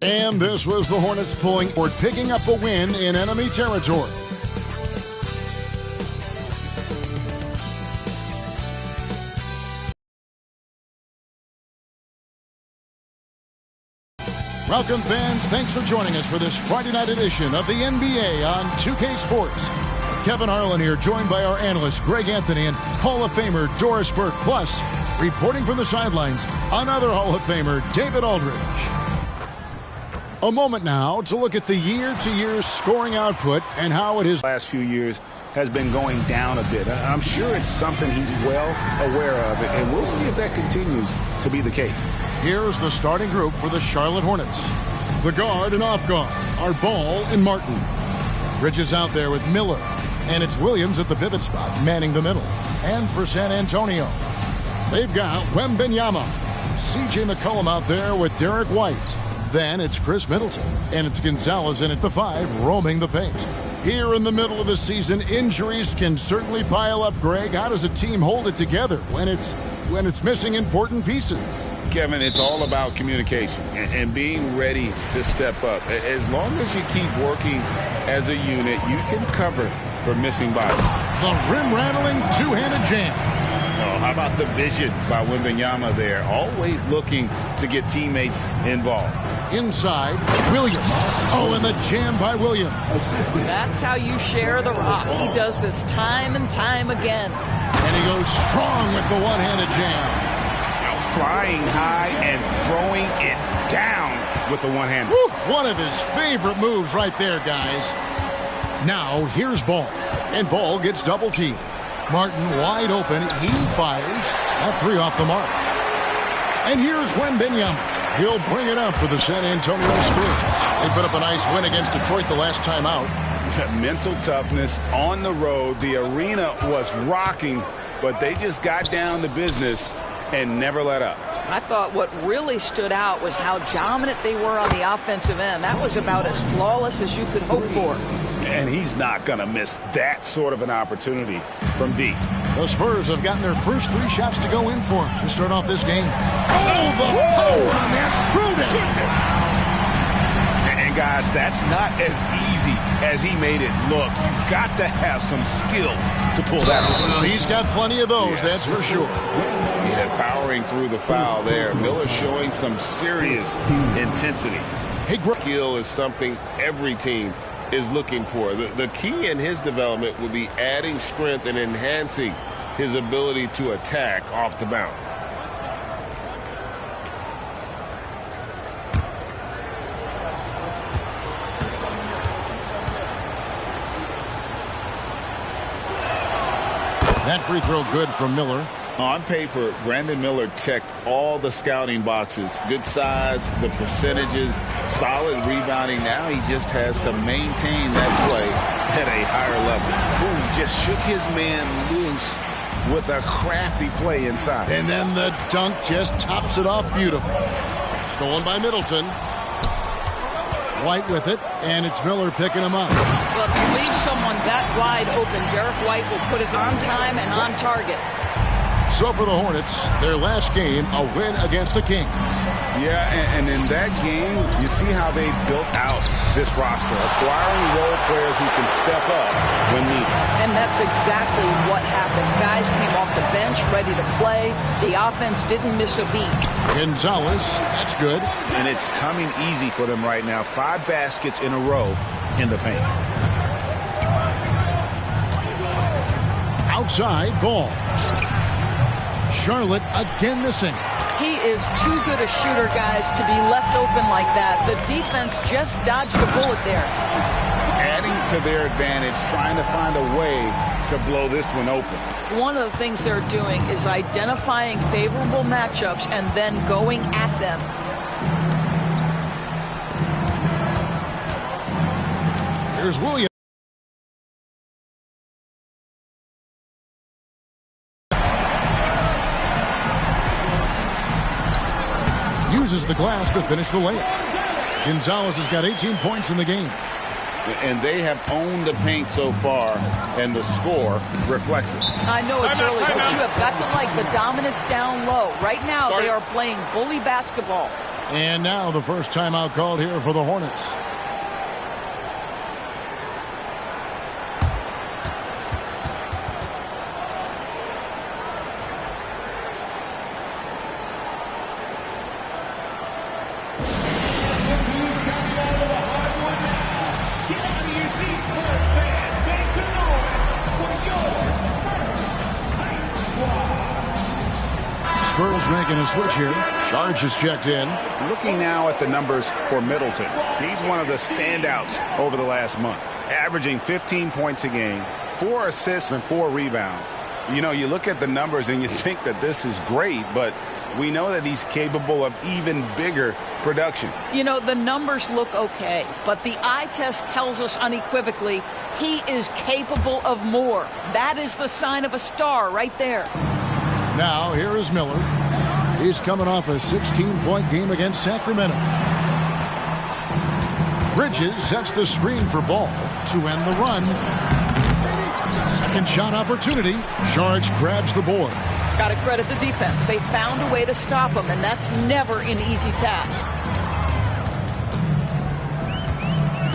And this was the Hornets pulling or picking up a win in enemy territory. Welcome, fans. Thanks for joining us for this Friday night edition of the NBA on 2K Sports. Kevin Harlan here, joined by our analyst Greg Anthony and Hall of Famer Doris Burke. Plus, reporting from the sidelines, another Hall of Famer, David Aldridge. A moment now to look at the year-to-year scoring output and how it is. Last few years has been going down a bit. I'm sure it's something he's well aware of, and we'll see if that continues to be the case. Here's the starting group for the Charlotte Hornets. The guard and off guard are Ball and Martin. Bridges out there with Miller. And it's Williams at the pivot spot, manning the middle. And for San Antonio, they've got Wembanyama. C.J. McCollum out there with Derek White. Then it's Chris Middleton. And it's Gonzalez in at the 5, roaming the paint. Here in the middle of the season, injuries can certainly pile up, Greg. How does a team hold it together when it's missing important pieces? Kevin, it's all about communication and being ready to step up. As long as you keep working as a unit, you can cover for missing bodies. The rim-rattling two-handed jam. Oh, how about the vision by Wembanyama there? Always looking to get teammates involved. Inside, Williams. Oh, and the jam by Williams. That's how you share the rock. He does this time and time again. And he goes strong with the one-handed jam. Flying high and throwing it down with the one hand. One of his favorite moves right there, guys. Now, here's Ball. And Ball gets double-teamed. Martin wide open. He fires. That 3 off the mark. And here's Wembanyama. He'll bring it up for the San Antonio Spurs. They put up a nice win against Detroit the last time out. Mental toughness on the road. The arena was rocking, but they just got down to business and never let up. I thought what really stood out was how dominant they were on the offensive end. That was about as flawless as you could hope for. And he's not going to miss that sort of an opportunity from deep. The Spurs have gotten their first 3 shots to go in for to start off this game. Oh, the power on that. Prudent. And guys, that's not as easy as he made it look. You've got to have some skills to pull that off. Well, he's got plenty of those, that's for sure. Yeah, powering through the foul there. Miller showing some serious intensity. Hey, skill is something every team is looking for. The key in his development will be adding strength and enhancing his ability to attack off the bounce. That free throw good from Miller. On paper, Brandon Miller checked all the scouting boxes. Good size, the percentages, solid rebounding. Now he just has to maintain that play at a higher level. Ooh, just shook his man loose with a crafty play inside. And then the dunk just tops it off beautiful. Stolen by Middleton. White with it, and it's Miller picking him up. Well, if you leave someone that wide open, Derek White will put it on time and on target. So for the Hornets, their last game, a win against the Kings. Yeah, and in that game, you see how they built out this roster, acquiring role players who can step up when needed. And that's exactly what happened. Guys came off the bench ready to play. The offense didn't miss a beat. Gonzalez, that's good. And it's coming easy for them right now. 5 baskets in a row in the paint. Outside, Ball. Charlotte again missing. He is too good a shooter, guys, to be left open like that. The defense just dodged a bullet there. Adding to their advantage, trying to find a way to blow this one open. One of the things they're doing is identifying favorable matchups and then going at them. Here's Williams. Uses the glass to finish the layup. Gonzalez has got 18 points in the game. And they have owned the paint so far, and the score reflects it. I know it's early, but you have got to like the dominance down low. Right now, they are playing bully basketball. And now the first timeout called here for the Hornets. Spurs making a switch here. Charge is checked in. Looking now at the numbers for Middleton. He's one of the standouts over the last month, averaging 15 points a game, 4 assists and 4 rebounds. You know, you look at the numbers and you think that this is great, but we know that he's capable of even bigger production. You know, the numbers look okay, but the eye test tells us unequivocally he is capable of more. That is the sign of a star right there. Now, here is Miller. He's coming off a 16-point game against Sacramento. Bridges sets the screen for Ball to end the run. Second shot opportunity. Charge grabs the board. Got to credit the defense. They found a way to stop him, and that's never an easy task.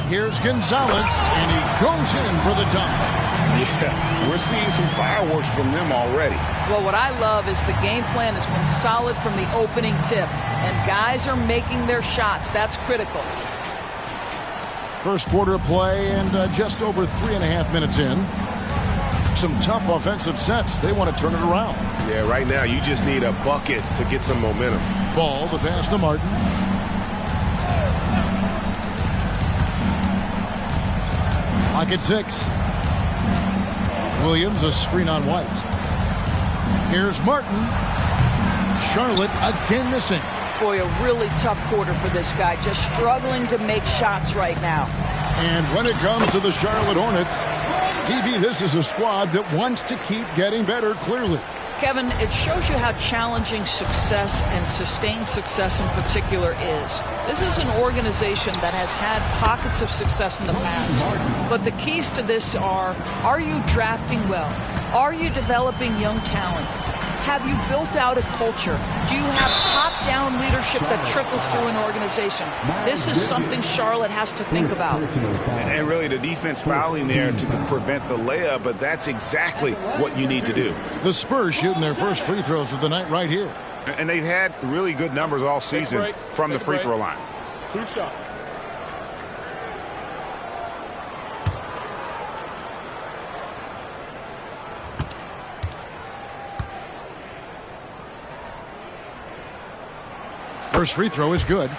Here's Gonzalez, and he goes in for the dunk. Yeah, we're seeing some fireworks from them already. Well, what I love is the game plan has been solid from the opening tip, and guys are making their shots. That's critical. First quarter of play and just over 3.5 minutes in. Some tough offensive sets. They want to turn it around. Yeah, right now you just need a bucket to get some momentum. Ball, the pass to Martin. Pocket 6. Williams, a screen on White. Here's Martin. Charlotte again missing. Boy, a really tough quarter for this guy. Just struggling to make shots right now. And when it comes to the Charlotte Hornets, TV, this is a squad that wants to keep getting better, clearly. Kevin, it shows you how challenging success and sustained success in particular is. This is an organization that has had pockets of success in the past. But the keys to this are you drafting well? Are you developing young talent? Have you built out a culture? Do you have top-down leadership that trickles through an organization? This is something Charlotte has to think about. And really the defense fouling there to prevent the layup, but that's exactly what you need to do. The Spurs shooting their first free throws of the night right here. And they've had really good numbers all season from the free throw line. 2 shots. First free throw is good.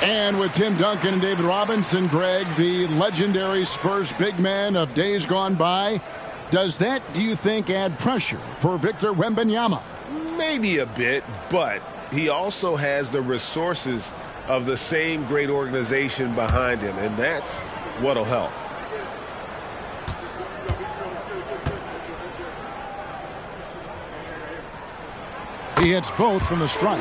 And with Tim Duncan and David Robinson, Greg, the legendary Spurs big man of days gone by, does that, do you think, add pressure for Victor Wembanyama? Maybe a bit, but he also has the resources of the same great organization behind him, and that's what'll help. He hits both from the stripe.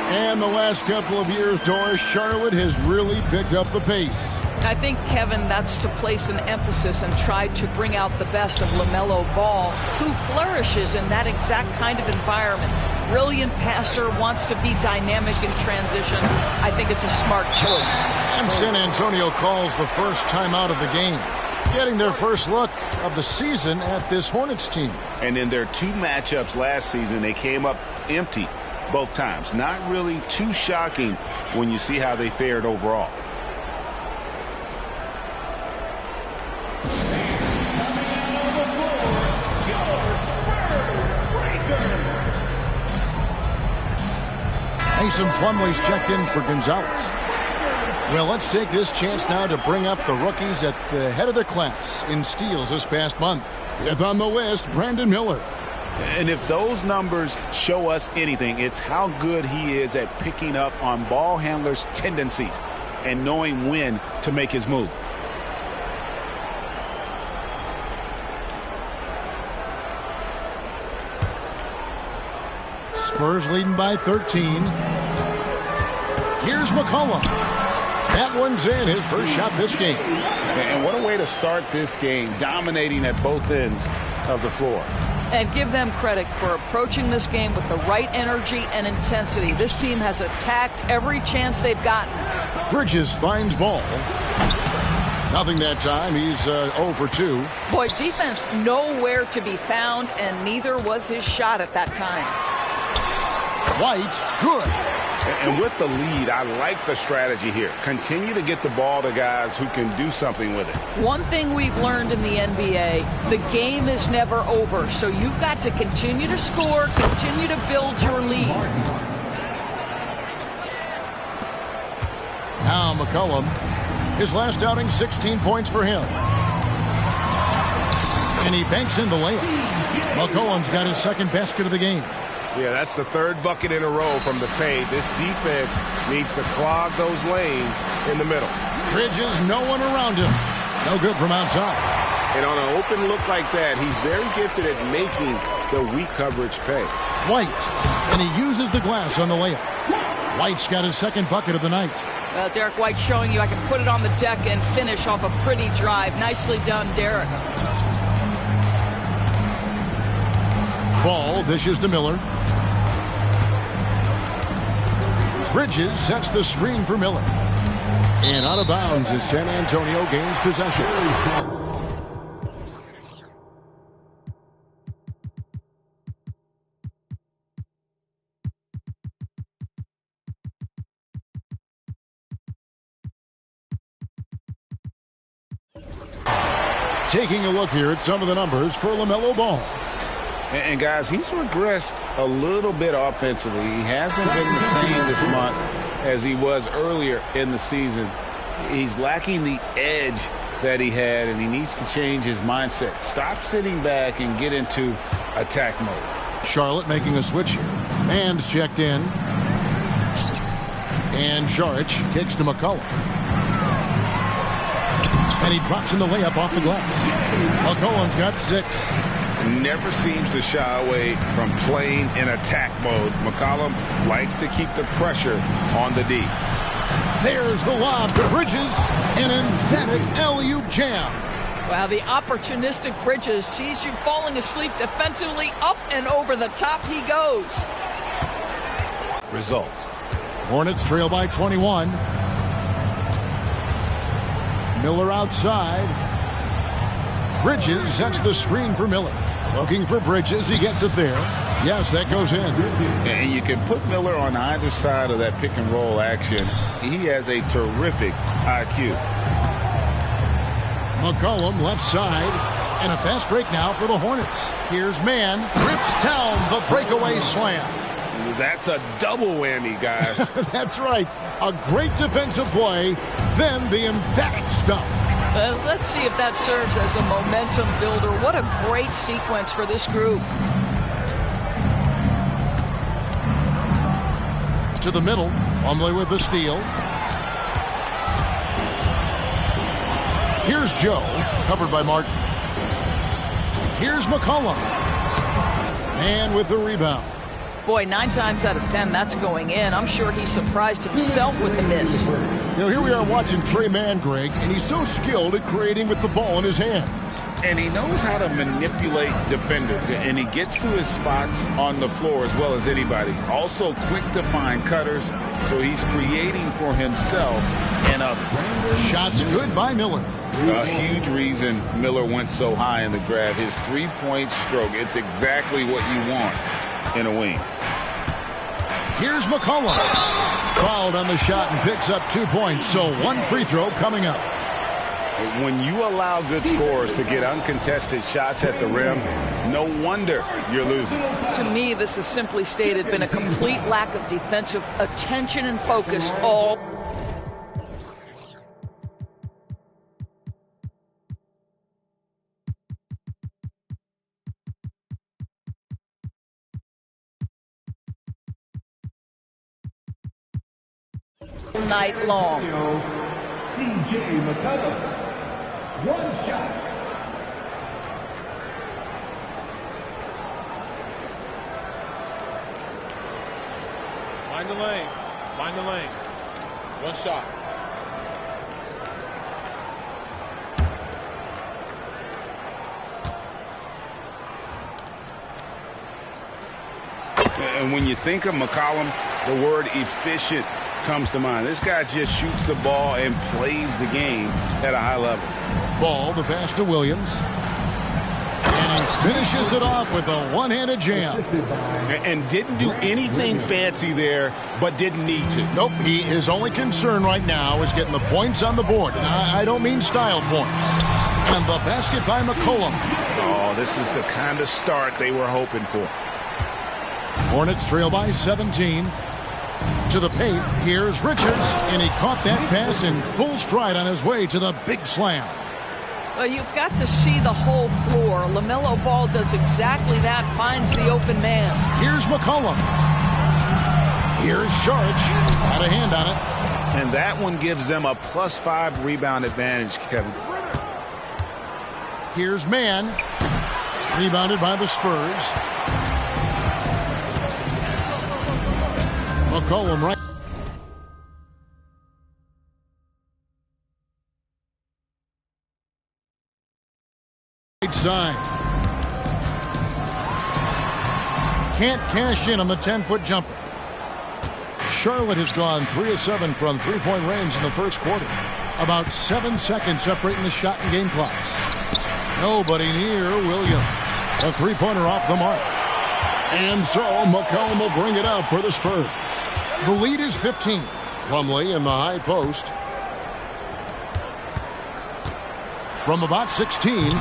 And the last couple of years, Doris, Charlotte has really picked up the pace. I think, Kevin, that's to place an emphasis and try to bring out the best of LaMelo Ball, who flourishes in that exact kind of environment. Brilliant passer, wants to be dynamic in transition. I think it's a smart choice. And San Antonio calls the first time out of the game, getting their first look of the season at this Hornets team. And in their 2 matchups last season, they came up empty both times. Not really too shocking when you see how they fared overall. Mason Plumlee's checked in for Gonzalez. Well, let's take this chance now to bring up the rookies at the head of the class in steals this past month. Fifth on the list, Brandon Miller. And if those numbers show us anything, it's how good he is at picking up on ball handlers' tendencies and knowing when to make his move. Spurs leading by 13. Here's McCollum. That one's in, his first shot this game. And what a way to start this game, dominating at both ends of the floor. And give them credit for approaching this game with the right energy and intensity. This team has attacked every chance they've gotten. Bridges finds ball. Nothing that time. He's 0 for 2. Boy, defense nowhere to be found, and neither was his shot at that time. White, good. And with the lead, I like the strategy here. Continue to get the ball to guys who can do something with it. One thing we've learned in the NBA, the game is never over. So you've got to continue to score, continue to build your lead. Now McCollum, his last outing, 16 points for him. And he banks in the layup. McCollum's got his second basket of the game. Yeah, that's the third bucket in a row from the paint. This defense needs to clog those lanes in the middle. Bridges, no one around him. No good from outside. And on an open look like that, he's very gifted at making the weak coverage pay. White, and he uses the glass on the layup. White's got his second bucket of the night. Well, Derek White showing you I can put it on the deck and finish off a pretty drive. Nicely done, Derek. Ball dishes to Miller. Bridges sets the screen for Miller. And out of bounds as San Antonio gains possession. Taking a look here at some of the numbers for LaMelo Ball. And guys, he's regressed a little bit offensively. He hasn't been the same this month as he was earlier in the season. He's lacking the edge that he had, and he needs to change his mindset. Stop sitting back and get into attack mode. Charlotte making a switch here. Man's checked in. And Saric kicks to McCollum. And he drops in the layup off the glass. McCollum's got 6. Never seems to shy away from playing in attack mode. McCollum likes to keep the pressure on the D. There's the lob to Bridges. An emphatic alley-oop jam. Wow, the opportunistic Bridges sees you falling asleep defensively. Up and over the top he goes. Results. Hornets trail by 21. Miller outside. Bridges sets the screen for Miller. Looking for Bridges. He gets it there. Yes, that goes in. And you can put Miller on either side of that pick and roll action. He has a terrific IQ. McCollum left side. And a fast break now for the Hornets. Here's Mann. Rips down the breakaway slam. That's a double whammy, guys. That's right. A great defensive play. Then the emphatic stuff. Let's see if that serves as a momentum builder. What a great sequence for this group. To the middle. Plumlee with the steal. Here's Joe. Covered by Martin. Here's McCollum. And with the rebound. Boy, 9 times out of 10, that's going in. I'm sure he surprised himself with the miss. You know, here we are watching Trey Mann, Greg, and he's so skilled at creating with the ball in his hands. And he knows how to manipulate defenders, and he gets to his spots on the floor as well as anybody. Also quick to find cutters, so he's creating for himself and others. Shots good by Miller. A huge reason Miller went so high in the draft. His three-point stroke, it's exactly what you want in a wing. Here's McCollum. Fouled on the shot and picks up 2 points. So 1 free throw coming up. When you allow good scorers to get uncontested shots at the rim, no wonder you're losing. To me, this has simply stated been a complete lack of defensive attention and focus all. Night long. C.J. McCollum. 1 shot. Mind the lanes. Mind the lanes. 1 shot. And when you think of McCollum, the word efficient comes to mind. This guy just shoots the ball and plays the game at a high level. Ball, the pass to Williams. And he finishes it off with a one-handed jam. And didn't do anything fancy there, but didn't need to. Nope, his only concern right now is getting the points on the board. And I don't mean style points. And the basket by McCollum. Oh, this is the kind of start they were hoping for. Hornets trail by 17. To the paint, here's Richards, and he caught that pass in full stride on his way to the big slam. Well, you've got to see the whole floor. LaMelo Ball does exactly that, finds the open man. Here's McCollum. Here's Sharge. Had a hand on it. And that one gives them a +5 rebound advantage, Kevin. Here's Mann. Rebounded by the Spurs. McCollum right side. Can't cash in on the 10-foot jumper. Charlotte has gone 3 of 7 from three-point range in the first quarter. About 7 seconds separating the shot and game clocks. Nobody near Williams. A three-pointer off the mark. And so McCollum will bring it up for the Spurs. The lead is 15. Plumlee in the high post. From about 16.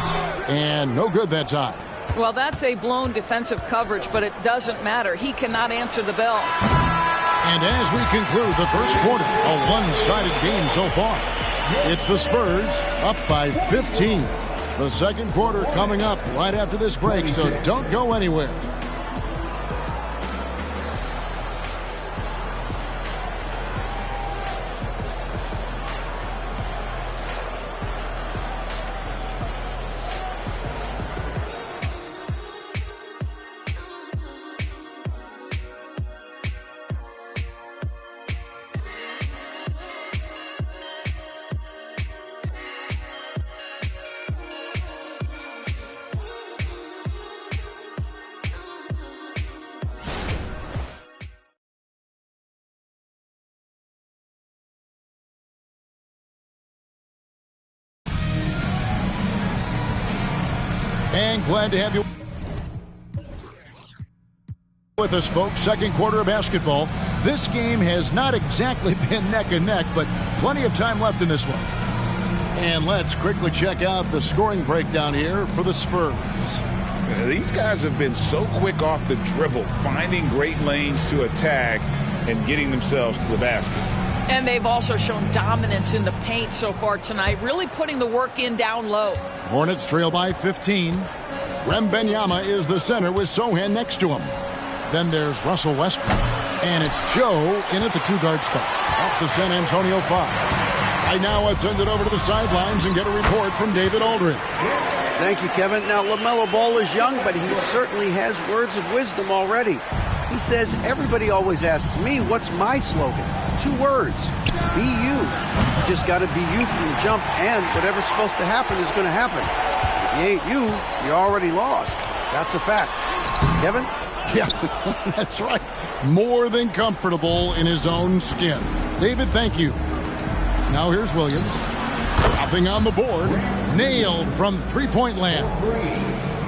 And no good that time. Well, that's a blown defensive coverage, but it doesn't matter. He cannot answer the bell. And as we conclude the first quarter, a one-sided game so far. It's the Spurs up by 15. The second quarter coming up right after this break, so don't go anywhere. And glad to have you with us, folks. Second quarter of basketball. This game has not exactly been neck and neck, but plenty of time left in this one. And let's quickly check out the scoring breakdown here for the Spurs. These guys have been so quick off the dribble, finding great lanes to attack and getting themselves to the basket. And they've also shown dominance in the paint so far tonight, really putting the work in down low. Hornets trail by 15. Wembanyama is the center with Sohan next to him. Then there's Russell Westbrook. And it's Joe in at the two-guard spot. That's the San Antonio 5. Right now, let's send it over to the sidelines and get a report from David Aldridge. Thank you, Kevin. Now, LaMelo Ball is young, but he certainly has words of wisdom already. He says, everybody always asks me, what's my slogan? 2 words, be you. You just got to be you from the jump, and whatever's supposed to happen is going to happen. If you ain't you, you're already lost. That's a fact. Kevin? Yeah, that's right. More than comfortable in his own skin. David, thank you. Now here's Williams. Nothing on the board. Nailed from three-point land.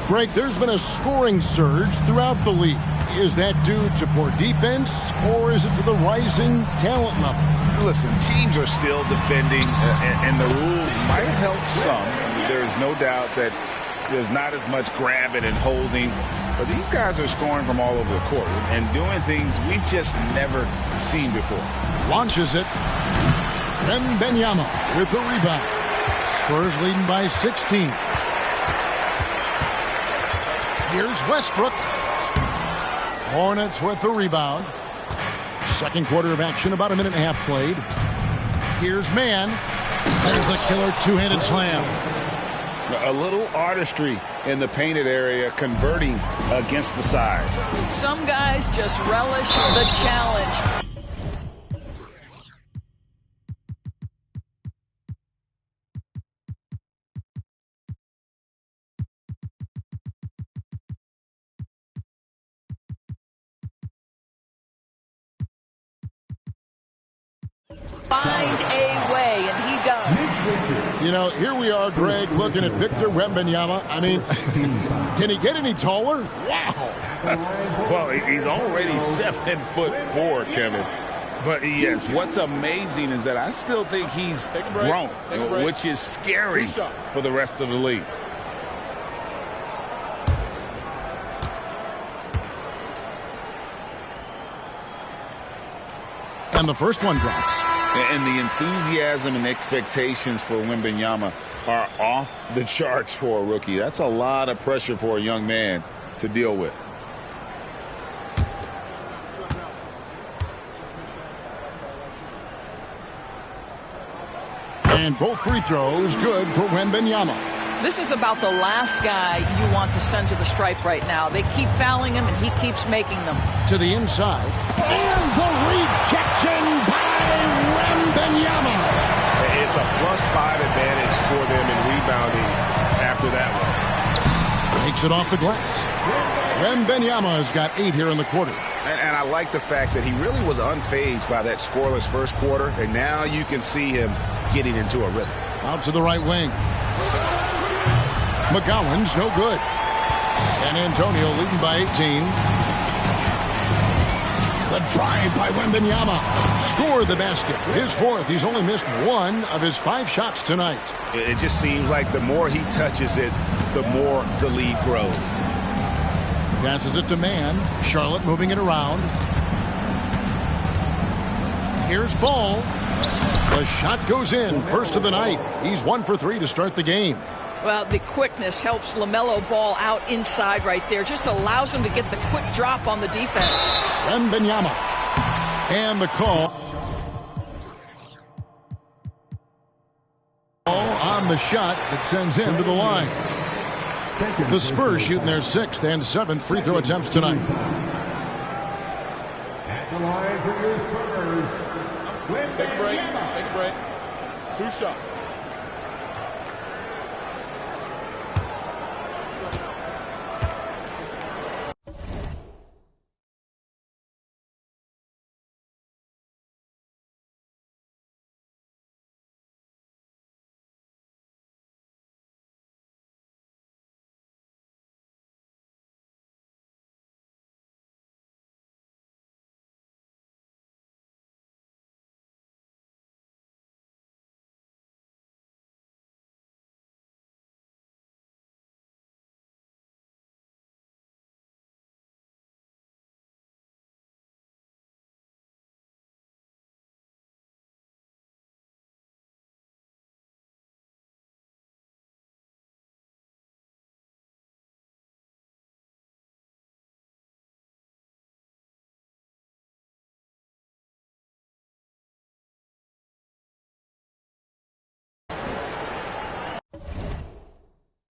Greg, there's been a scoring surge throughout the league. Is that due to poor defense, or is it to the rising talent level? Listen, teams are still defending, and the rules might help some. There is no doubt that there's not as much grabbing and holding. But these guys are scoring from all over the court and doing things we've just never seen before. Launches it. Wembanyama with the rebound. Spurs leading by 16. Here's Westbrook. Hornets with the rebound. Second quarter of action, about a minute and a half played. Here's Mann. There's the killer two-handed slam. A little artistry in the painted area, converting against the size. Some guys just relish the challenge. find a way, and he does. You know, here we are, Greg, looking at Victor Wembanyama. I mean, can he get any taller? Wow. Well, he's already 7'4", Kevin. But yes, what's amazing is that I still think he's grown, which is scary for the rest of the league. And the first one drops. And the enthusiasm and expectations for Wembanyama are off the charts for a rookie. That's a lot of pressure for a young man to deal with. And both free throws good for Wembanyama. This is about the last guy you want to send to the stripe right now. They keep fouling him, and he keeps making them. To the inside. And the rejection by Wembanyama. It's a +5 advantage for them in rebounding after that one. Takes it off the glass. Wembanyama has got 8 here in the quarter. And I like the fact that he really was unfazed by that scoreless first quarter, and now you can see him getting into a rhythm. Out to the right wing. McGowan's no good. San Antonio leading by 18. The drive by Wembanyama. Scored the basket. His 4th. He's only missed 1 of his 5 shots tonight. It just seems like the more he touches it, the more the lead grows. Passes it to Mann. Charlotte moving it around. Here's Ball. The shot goes in. First of the night. He's 1 for 3 to start the game. Well, the quickness helps LaMelo Ball out inside right there. Just allows him to get the quick drop on the defense. Wembanyama. And the call. On the shot that sends him to the line. The Spurs shooting their 6th and 7th free throw attempts tonight. At the line for your Spurs, Take a break. Take a break. 2 shots.